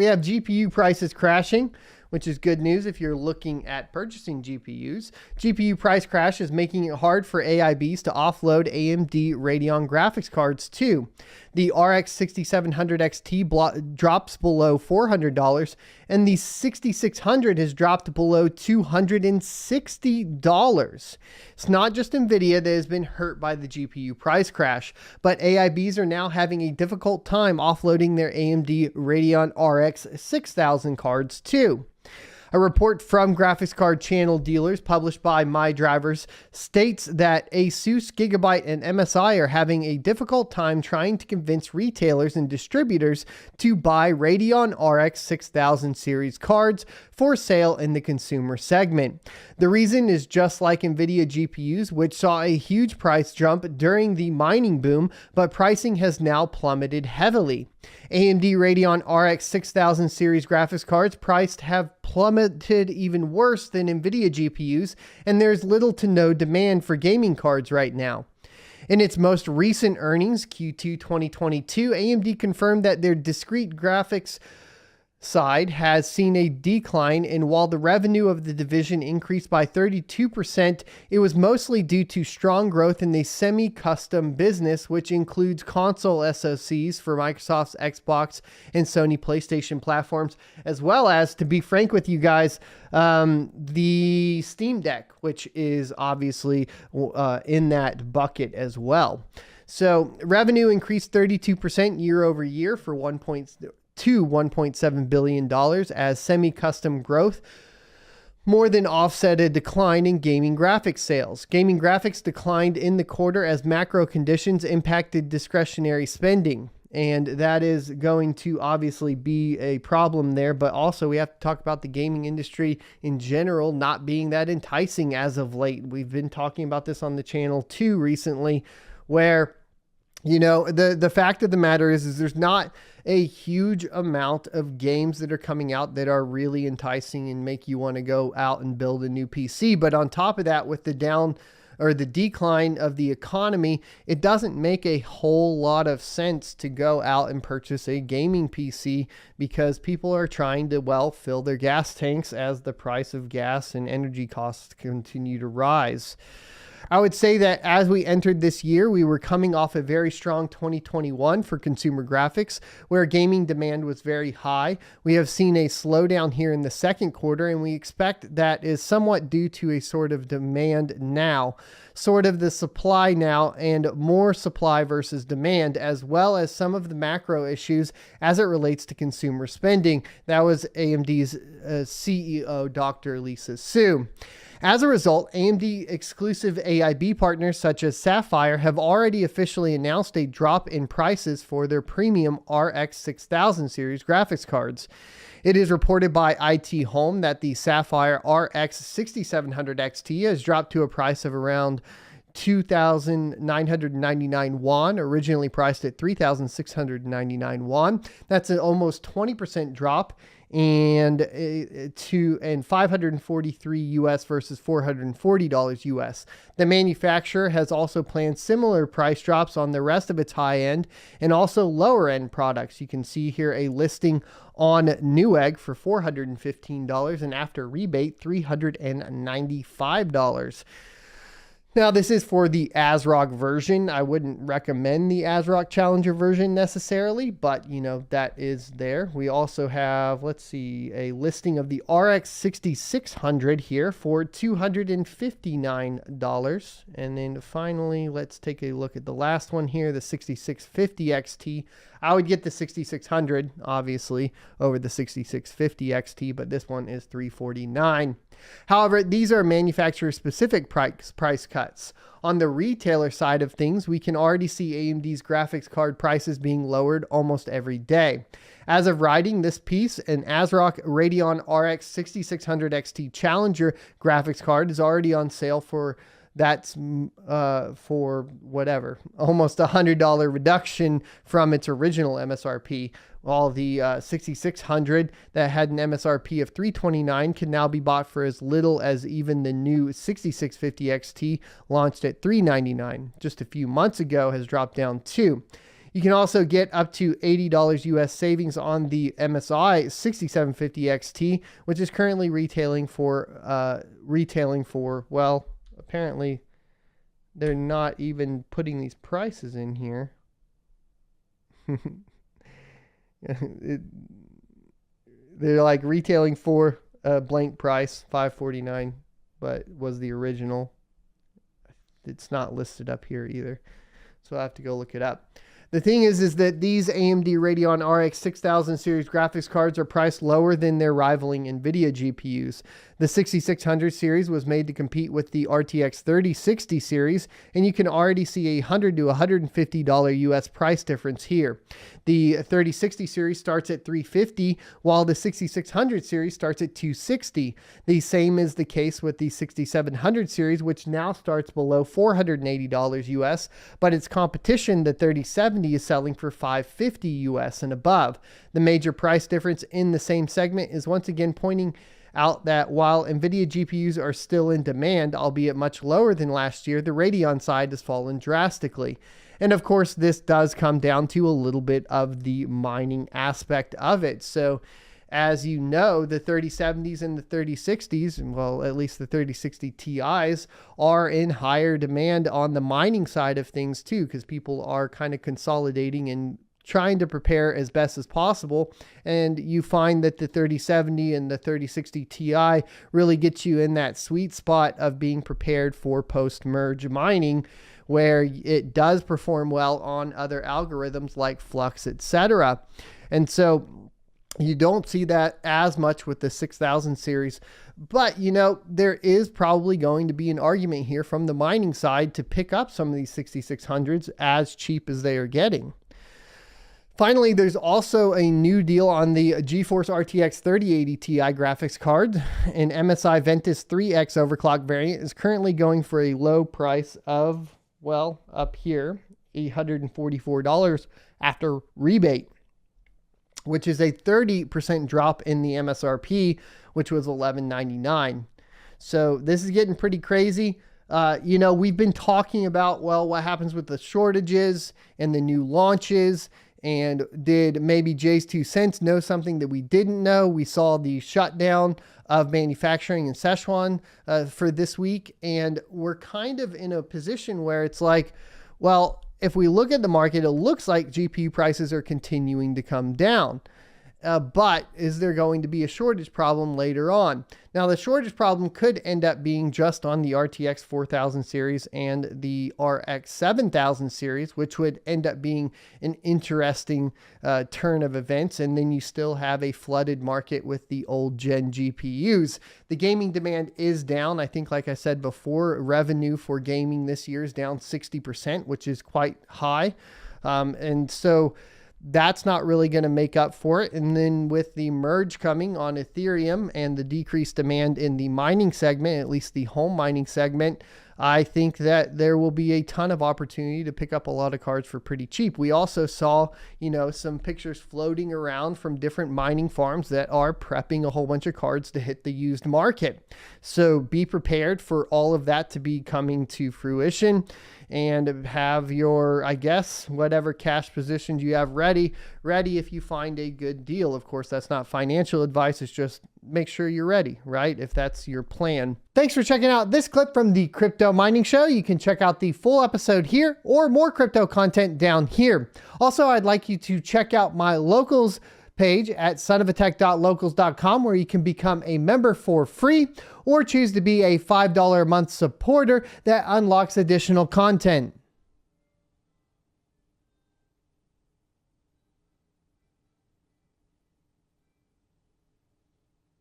we have GPU prices crashing, which is good news if you're looking at purchasing GPUs. GPU price crash is making it hard for AIBs to offload AMD Radeon graphics cards too. The RX 6700 XT drops below $400, and the 6600 has dropped below $260. It's not just NVIDIA that has been hurt by the GPU price crash, but AIBs are now having a difficult time offloading their AMD Radeon RX 6000 cards too. A report from graphics card channel dealers published by MyDrivers states that Asus, Gigabyte, and MSI are having a difficult time trying to convince retailers and distributors to buy Radeon RX 6000 series cards for sale in the consumer segment. The reason is just like NVIDIA GPUs, which saw a huge price jump during the mining boom, but pricing has now plummeted heavily. AMD Radeon RX 6000 series graphics cards priced have plummeted even worse than NVIDIA GPUs, and there's little to no demand for gaming cards right now. In its most recent earnings, Q2 2022, AMD confirmed that their discrete graphics side has seen a decline, and while the revenue of the division increased by 32%, it was mostly due to strong growth in the semi-custom business, which includes console SoCs for Microsoft's Xbox and Sony PlayStation platforms, as well as, to be frank with you guys, the Steam Deck, which is obviously in that bucket as well. So revenue increased 32% year over year for $1.7 billion as semi-custom growth more than offset a decline in gaming graphics sales. Gaming graphics declined in the quarter as macro conditions impacted discretionary spending. And that is going to obviously be a problem there. But also we have to talk about the gaming industry in general not being that enticing as of late. We've been talking about this on the channel too recently, where the fact of the matter is there's not a huge amount of games that are coming out that are really enticing and make you want to go out and build a new PC. But on top of that, with the decline of the economy, it doesn't make a whole lot of sense to go out and purchase a gaming PC because people are trying to, fill their gas tanks as the price of gas and energy costs continue to rise. I would say that as we entered this year, we were coming off a very strong 2021 for consumer graphics, where gaming demand was very high. We have seen a slowdown here in the second quarter, and we expect that is somewhat due to a sort of demand now, sort of the supply now, and more supply versus demand, as well as some of the macro issues as it relates to consumer spending. That was AMD's CEO, Dr. Lisa Su. As a result, AMD exclusive AIB partners such as Sapphire have already officially announced a drop in prices for their premium RX 6000 series graphics cards. It is reported by IT Home that the Sapphire RX 6700 XT has dropped to a price of around 2,999 won, originally priced at 3,699 won. That's an almost 20% drop, and 543 US versus $440 US. The manufacturer has also planned similar price drops on the rest of its high-end and also lower-end products. You can see here a listing on Newegg for $415 and after rebate $395. Now, this is for the ASRock version. I wouldn't recommend the ASRock Challenger version necessarily, but that is there. We also have, a listing of the RX 6600 here for $259. And then finally, let's take a look at the last one here, the 6650 XT. I would get the 6600, obviously, over the 6650 XT, but this one is $349. However, these are manufacturer-specific price cuts. On the retailer side of things, we can already see AMD's graphics card prices being lowered almost every day. As of writing this piece, an ASRock Radeon RX 6600 XT Challenger graphics card is already on sale for almost $100 reduction from its original MSRP. While the 6600 that had an MSRP of $329 can now be bought for as little as even the new 6650 XT launched at $399 just a few months ago has dropped down too. You can also get up to $80 US savings on the MSI 6750 XT, which is currently retailing for, well, apparently they're not even putting these prices in here. They're like retailing for a blank price, $549, but was the original. It's not listed up here either, so I have to go look it up. The thing is that these AMD Radeon RX 6000 series graphics cards are priced lower than their rivaling NVIDIA GPUs. The 6600 series was made to compete with the RTX 3060 series, and you can already see a $100 to $150 US price difference here. The 3060 series starts at $350, while the 6600 series starts at $260. The same is the case with the 6700 series, which now starts below $480 US, but its competition, the 3070, is selling for $550 US and above. The major price difference in the same segment is once again pointing out that while NVIDIA GPUs are still in demand, albeit much lower than last year, the Radeon side has fallen drastically. And of course, this does come down to a little bit of the mining aspect of it. So as you know, the 3070s and the 3060s, well, at least the 3060 Ti's, are in higher demand on the mining side of things too, because people are kind of consolidating and trying to prepare as best as possible. And you find that the 3070 and the 3060 Ti really get you in that sweet spot of being prepared for post-merge mining, where it does perform well on other algorithms like Flux, etc. And so you don't see that as much with the 6000 series, but you know, there is probably going to be an argument here from the mining side to pick up some of these 6600s as cheap as they are getting. Finally, there's also a new deal on the GeForce RTX 3080 Ti graphics card. An MSI Ventus 3X overclock variant is currently going for a low price of, well, up here, $844 after rebate, which is a 30% drop in the MSRP, which was $1199. So this is getting pretty crazy. You know, we've been talking about, well, what happens with the shortages and the new launches. And did maybe Jay's 2 cents know something that we didn't know? We saw the shutdown of manufacturing in Sichuan for this week. And we're kind of in a position where it's like, well, if we look at the market, it looks like GPU prices are continuing to come down. But is there going to be a shortage problem later on? Now, the shortage problem could end up being just on the RTX 4000 series and the RX 7000 series, which would end up being an interesting turn of events. And then you still have a flooded market with the old gen GPUs. The gaming demand is down. I think, like I said before, revenue for gaming this year is down 60%, which is quite high. And so that's not really going to make up for it. And then with the merge coming on Ethereum and the decreased demand in the mining segment, at least the home mining segment, I think that there will be a ton of opportunity to pick up a lot of cards for pretty cheap. We also saw, you know, some pictures floating around from different mining farms that are prepping a whole bunch of cards to hit the used market. So be prepared for all of that to be coming to fruition, and have your, I guess, whatever cash positions you have ready if you find a good deal. Of course, that's not financial advice. It's just make sure you're ready, right? If that's your plan. Thanks for checking out this clip from the Crypto Mining Show. You can check out the full episode here or more crypto content down here. Also, I'd like you to check out my locals page at sonofatech.locals.com, where you can become a member for free or choose to be a $5 a month supporter that unlocks additional content.